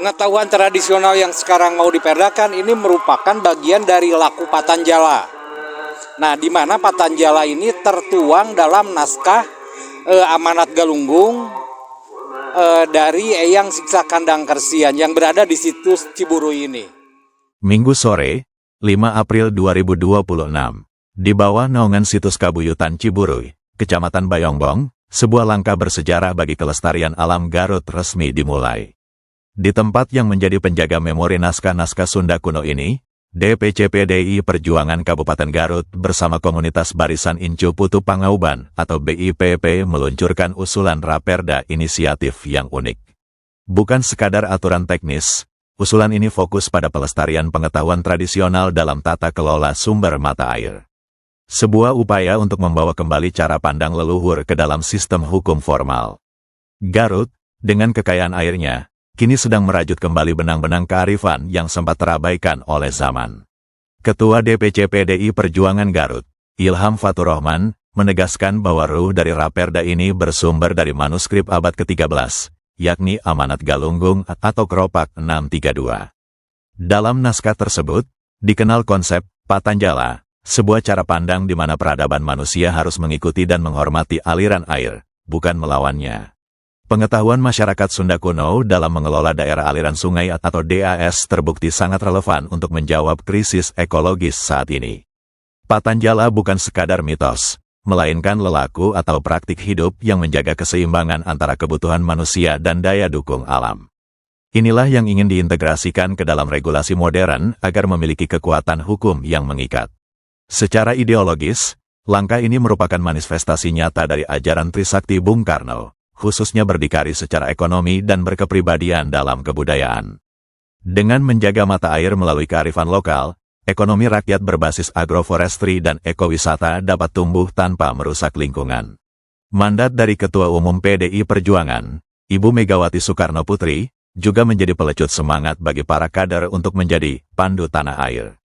Pengetahuan tradisional yang sekarang mau diperdakan ini merupakan bagian dari laku Patanjala. Nah, di mana Patanjala ini tertuang dalam naskah Amanat Galunggung dari Eyang Siksa Kandang Kersian yang berada di situs Ciburuy ini. Minggu sore, 5 April 2026, di bawah naungan situs Kabuyutan Ciburuy, Kecamatan Bayongbong, sebuah langkah bersejarah bagi kelestarian alam Garut resmi dimulai. Di tempat yang menjadi penjaga memori naskah-naskah Sunda kuno ini, DPC PDI Perjuangan Kabupaten Garut bersama komunitas Barisan Incu Putu Pangauban atau BIPP meluncurkan usulan Raperda inisiatif yang unik. Bukan sekadar aturan teknis, usulan ini fokus pada pelestarian pengetahuan tradisional dalam tata kelola sumber mata air. Sebuah upaya untuk membawa kembali cara pandang leluhur ke dalam sistem hukum formal. Garut, dengan kekayaan airnya, kini sedang merajut kembali benang-benang kearifan yang sempat terabaikan oleh zaman. Ketua DPC PDI Perjuangan Garut, Ilham Fatur Rahman, menegaskan bahwa ruh dari Raperda ini bersumber dari manuskrip abad ke-13, yakni Amanat Galunggung atau Kropak 632. Dalam naskah tersebut, dikenal konsep Patanjala, sebuah cara pandang di mana peradaban manusia harus mengikuti dan menghormati aliran air, bukan melawannya. Pengetahuan masyarakat Sunda kuno dalam mengelola daerah aliran sungai atau DAS terbukti sangat relevan untuk menjawab krisis ekologis saat ini. Patanjala bukan sekadar mitos, melainkan lelaku atau praktik hidup yang menjaga keseimbangan antara kebutuhan manusia dan daya dukung alam. Inilah yang ingin diintegrasikan ke dalam regulasi modern agar memiliki kekuatan hukum yang mengikat. Secara ideologis, langkah ini merupakan manifestasi nyata dari ajaran Trisakti Bung Karno, khususnya berdikari secara ekonomi dan berkepribadian dalam kebudayaan. Dengan menjaga mata air melalui kearifan lokal, ekonomi rakyat berbasis agroforestry dan ekowisata dapat tumbuh tanpa merusak lingkungan. Mandat dari Ketua Umum PDI Perjuangan, Ibu Megawati Soekarno Putri, juga menjadi pelecut semangat bagi para kader untuk menjadi pandu tanah air.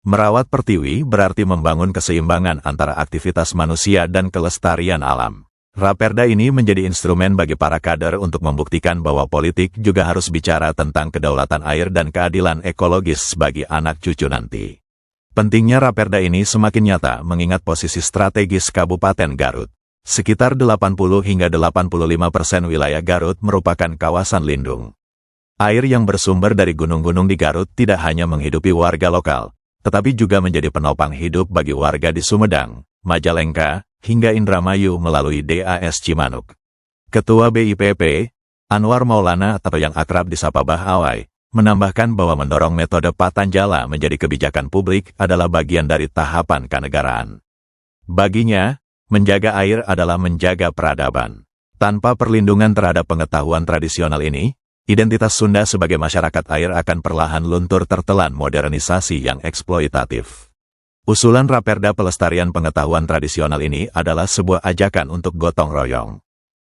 Merawat pertiwi berarti membangun keseimbangan antara aktivitas manusia dan kelestarian alam. Raperda ini menjadi instrumen bagi para kader untuk membuktikan bahwa politik juga harus bicara tentang kedaulatan air dan keadilan ekologis bagi anak cucu nanti. Pentingnya Raperda ini semakin nyata mengingat posisi strategis Kabupaten Garut. Sekitar 80 hingga 85% wilayah Garut merupakan kawasan lindung. Air yang bersumber dari gunung-gunung di Garut tidak hanya menghidupi warga lokal, tetapi juga menjadi penopang hidup bagi warga di Sumedang, Majalengka, hingga Indramayu melalui DAS Cimanuk. Ketua BIPP, Anwar Maulana atau yang akrab disapa Bah Awai, menambahkan bahwa mendorong metode Patanjala menjadi kebijakan publik adalah bagian dari tahapan kenegaraan. Baginya, menjaga air adalah menjaga peradaban. Tanpa perlindungan terhadap pengetahuan tradisional ini, identitas Sunda sebagai masyarakat air akan perlahan luntur tertelan modernisasi yang eksploitatif. Usulan Raperda Pelestarian Pengetahuan Tradisional ini adalah sebuah ajakan untuk gotong royong.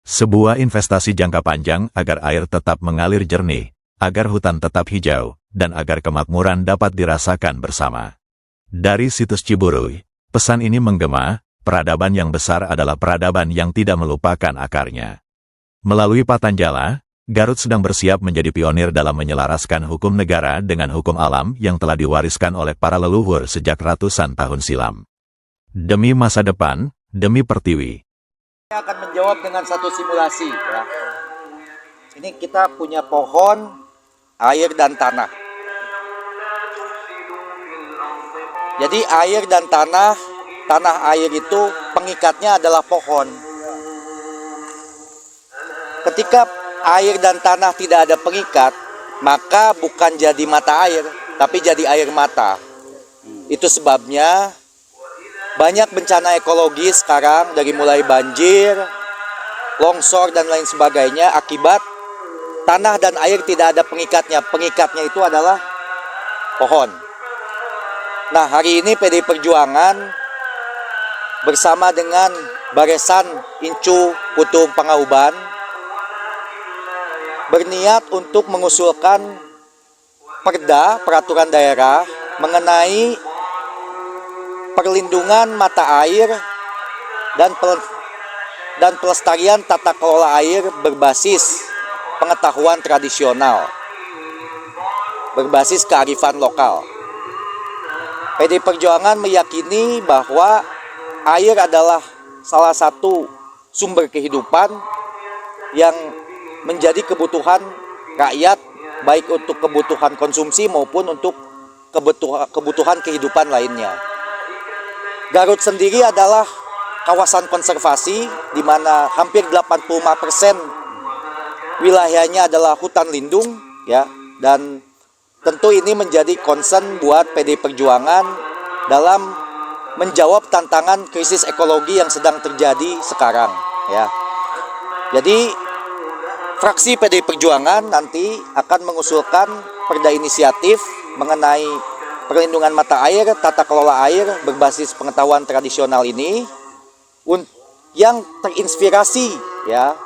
Sebuah investasi jangka panjang agar air tetap mengalir jernih, agar hutan tetap hijau, dan agar kemakmuran dapat dirasakan bersama. Dari situs Ciburuy, pesan ini menggema, peradaban yang besar adalah peradaban yang tidak melupakan akarnya. Melalui Patanjala, Garut sedang bersiap menjadi pionir dalam menyelaraskan hukum negara dengan hukum alam yang telah diwariskan oleh para leluhur sejak ratusan tahun silam. Demi masa depan, demi pertiwi. Saya akan menjawab dengan satu simulasi. Ya. Ini kita punya pohon, air, dan tanah. Jadi air dan tanah air itu pengikatnya adalah pohon. Ketika air dan tanah tidak ada pengikat, maka bukan jadi mata air, tapi jadi air mata. Itu sebabnya banyak bencana ekologi sekarang dari mulai banjir, longsor, dan lain sebagainya akibat tanah dan air tidak ada pengikatnya. Pengikatnya itu adalah pohon. Nah, hari ini PDI Perjuangan bersama dengan Barisan Incu Putu Pangauban berniat untuk mengusulkan peraturan daerah mengenai perlindungan mata air dan pelestarian tata kelola air berbasis pengetahuan tradisional. berbasis kearifan lokal. PDI Perjuangan meyakini bahwa air adalah salah satu sumber kehidupan yang menjadi kebutuhan rakyat, baik untuk kebutuhan konsumsi maupun untuk kebutuhan kehidupan lainnya. Garut sendiri adalah kawasan konservasi di mana hampir 85% wilayahnya adalah hutan lindung, ya, dan tentu ini menjadi concern buat PDI Perjuangan dalam menjawab tantangan krisis ekologi yang sedang terjadi sekarang, ya. Jadi fraksi PDI Perjuangan nanti akan mengusulkan perda inisiatif mengenai perlindungan mata air, tata kelola air berbasis pengetahuan tradisional ini yang terinspirasi, ya,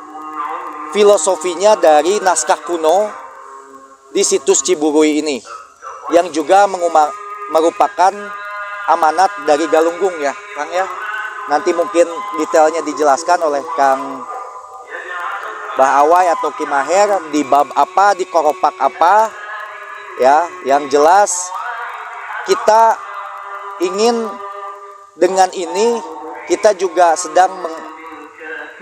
filosofinya dari naskah kuno di situs Ciburui ini, yang juga merupakan amanat dari Galunggung, ya Kang, ya. Nanti mungkin detailnya dijelaskan oleh Kang Bah Awai atau Ki Maher di bab apa, di koropak apa, ya. Yang jelas kita ingin dengan ini kita juga sedang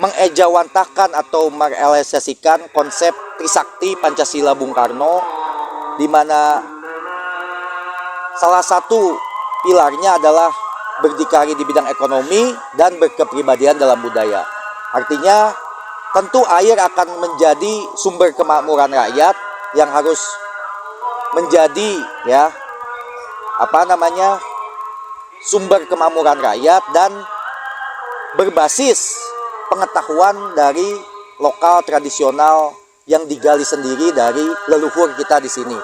mengejawantahkan atau merealisasikan konsep Trisakti Pancasila Bung Karno, di mana salah satu pilarnya adalah berdikari di bidang ekonomi dan berkepribadian dalam budaya. Artinya tentu air akan menjadi sumber kemakmuran rakyat yang harus menjadi, ya, sumber kemakmuran rakyat dan berbasis pengetahuan dari lokal tradisional yang digali sendiri dari leluhur kita di sini.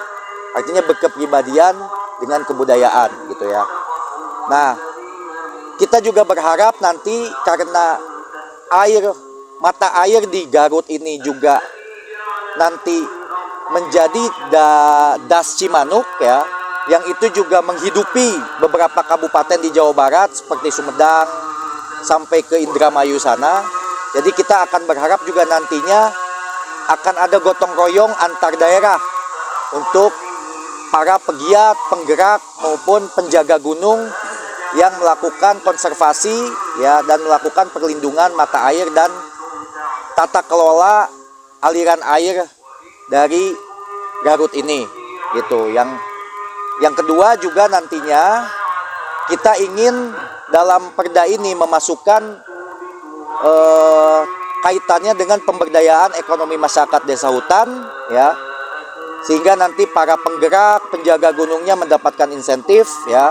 Artinya berkepribadian dengan kebudayaan, gitu ya. Nah, kita juga berharap nanti karena mata air di Garut ini juga nanti menjadi Das Cimanuk, ya, yang itu juga menghidupi beberapa kabupaten di Jawa Barat seperti Sumedang sampai ke Indramayu sana. Jadi kita akan berharap juga nantinya akan ada gotong royong antar daerah untuk para pegiat, penggerak maupun penjaga gunung yang melakukan konservasi, ya, dan melakukan perlindungan mata air dan tata kelola aliran air dari Garut ini, gitu. Yang kedua juga nantinya kita ingin dalam perda ini memasukkan kaitannya dengan pemberdayaan ekonomi masyarakat desa hutan, ya, sehingga nanti para penggerak, penjaga gunungnya mendapatkan insentif, ya.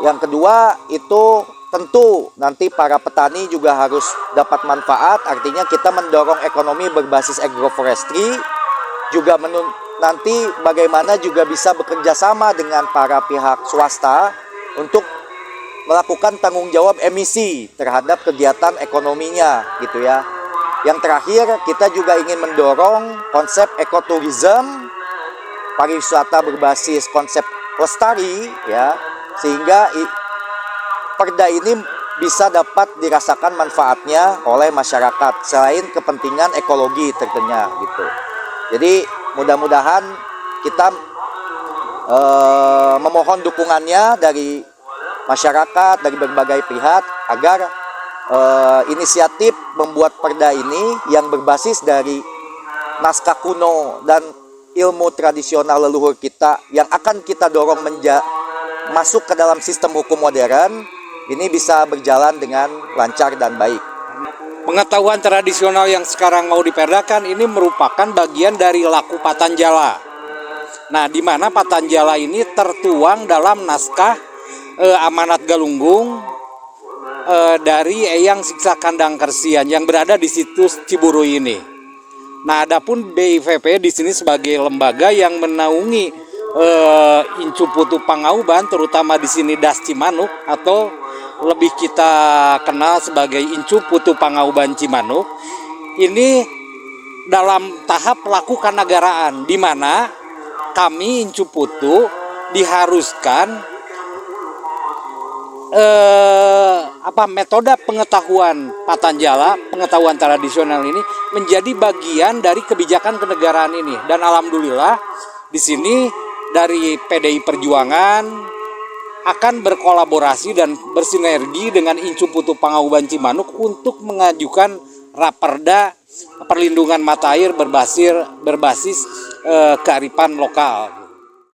Yang kedua itu tentu nanti para petani juga harus dapat manfaat, artinya kita mendorong ekonomi berbasis agroforestry, juga nanti bagaimana juga bisa bekerja sama dengan para pihak swasta untuk melakukan tanggung jawab emisi terhadap kegiatan ekonominya, gitu ya. Yang terakhir, kita juga ingin mendorong konsep ekoturism, pariwisata berbasis konsep lestari, ya, sehingga perda ini bisa dapat dirasakan manfaatnya oleh masyarakat selain kepentingan ekologi tentunya, gitu. Jadi mudah-mudahan kita memohon dukungannya dari masyarakat, dari berbagai pihak agar inisiatif membuat perda ini yang berbasis dari naskah kuno dan ilmu tradisional leluhur kita yang akan kita dorong masuk ke dalam sistem hukum modern ini bisa berjalan dengan lancar dan baik. Pengetahuan tradisional yang sekarang mau diperdakan ini merupakan bagian dari laku Patanjala. Nah, di mana Patanjala ini tertuang dalam naskah amanat Galunggung dari Eyang Siksa Kandang Kersian yang berada di situs Ciburui ini. Nah, adapun BIVP di sini sebagai lembaga yang menaungi Incu Putu Pangauban, terutama di sini Das Cimanuk atau lebih kita kenal sebagai Incu Putu Pangauban Cimanuk. Ini dalam tahap laku kenegaraan di mana kami Incu Putu diharuskan metode pengetahuan Patanjala, pengetahuan tradisional ini menjadi bagian dari kebijakan kenegaraan ini. Dan alhamdulillah di sini dari PDI Perjuangan akan berkolaborasi dan bersinergi dengan Incu Putu Pangauban Cimanuk untuk mengajukan Raperda perlindungan mata air berbasis kearifan lokal.